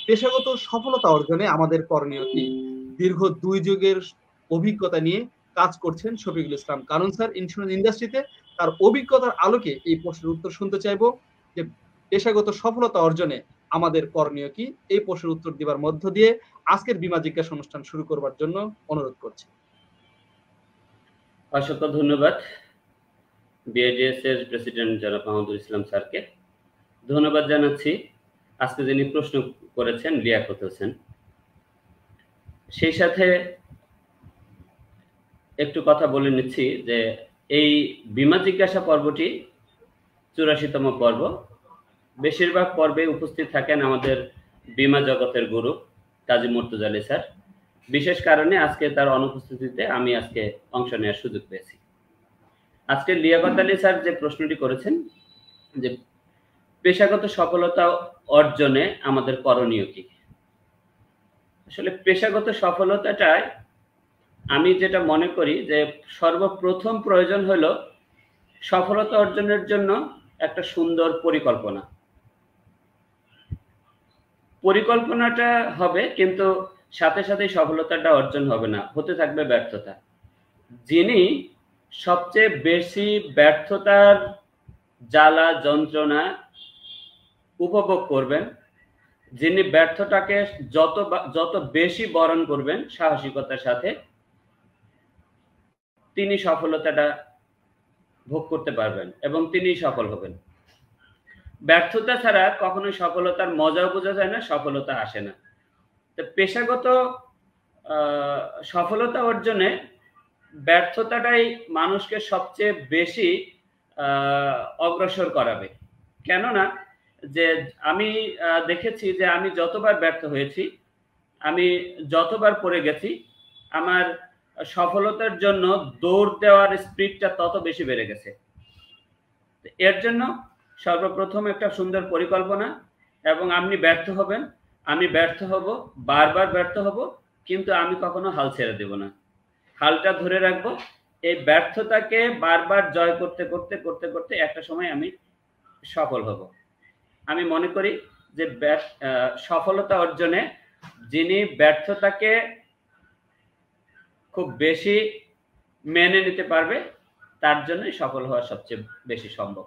পেশাগত সফলতা অর্জনে আমাদের করণীয় কি? দীর্ঘ 2 যুগের অভিজ্ঞতা নিয়ে কাজ করছেন শফিকুল ইসলাম কারণ স্যার ইন্স্যুরেন্স ইন্ডাস্ট্রিতে। তার অভিজ্ঞতার আলোকে এই প্রশ্নের উত্তর শুনতে চাইবো যে পেশাগত সফলতা অর্জনে আমাদের করণীয় কি? এই প্রশ্নের উত্তর দেওয়ার মধ্য দিয়ে আজকের বীমা জিজ্ঞাসা অনুষ্ঠান শুরু করবার জন্য অনুরোধ করছি। অসংখ্য ধন্যবাদ বিআইডিএস এর প্রেসিডেন্ট জনাব মাহমুদুল ইসলাম স্যারকে। ধন্যবাদ জানাচ্ছি আজকে যিনি প্রশ্ন করেছেন লিয়াকত হোসেন। সেই সাথে একটু কথা বলে নিচ্ছি যে এই বীমা জিজ্ঞাসা পর্বটি 84তম পর্ব। বেশিরভাগ পর্বে উপস্থিত থাকেন আমাদের বীমা জগতের গুরু কাজী মুর্তজা আলী স্যার। বিশেষ কারণে আজকে তার অনুপস্থিতিতে আমি আজকে অংশ নেওয়ার সুযোগ পেয়েছি। আজকে লিয়াকত আলী স্যার যে প্রশ্নটি করেছেন যে পেশাগত সফলতা অর্জনে আমাদের করণীয় কি? আসলে পেশাগত সফলতাটাই আমি যেটা মনে করি যে সর্বপ্রথম প্রয়োজন হলো সফলতা অর্জনের জন্য একটা সুন্দর পরিকল্পনা। পরিকল্পনাটা হবে কিন্তু সাথে সাথে সফলতাটা অর্জন হবে না, হতে থাকবে ব্যর্থতা। যিনি সবচেয়ে বেশি ব্যর্থতার জ্বালা যন্ত্রণা উপভোগ করবেন, যিনি ব্যর্থতাকে যত বেশি বরণ করবেন সাহসিকতার সাথে, তিনি সফলতাটা ভোগ করতে পারবেন এবং তিনি সফল হবেন। ব্যর্থতা ছাড়া কখনোই সফলতার মজাও বোঝা যায় না, সফলতা আসে না। তো পেশাগত সফলতা অর্জনে ব্যর্থতাটাই মানুষকে সবচেয়ে বেশি অগ্রসর করাবে। কেননা যে আমি দেখেছি যে আমি যতবার ব্যর্থ হয়েছি, আমি যতবার পড়ে গেছি, আমার সফলতার জন্য দৌড় দেওয়ার স্পিডটা তত বেশি বেড়ে গেছে। এর জন্য সর্বপ্রথম একটা সুন্দর পরিকল্পনা, এবং আপনি ব্যর্থ হবেন, আমি ব্যর্থ হব, বারবার ব্যর্থ হব, কিন্তু আমি কখনো হাল ছেড়ে দেব না, হালটা ধরে রাখবো। এই ব্যর্থতাকে বারবার জয় করতে করতে করতে করতে একটা সময় আমি সফল হব। আমি মনে করি যে সফলতা অর্জনে যিনি ব্যর্থতাকে খুব বেশি মেনে নিতে পারবে, তার জন্যই সফল হওয়া সবচেয়ে বেশি সম্ভব।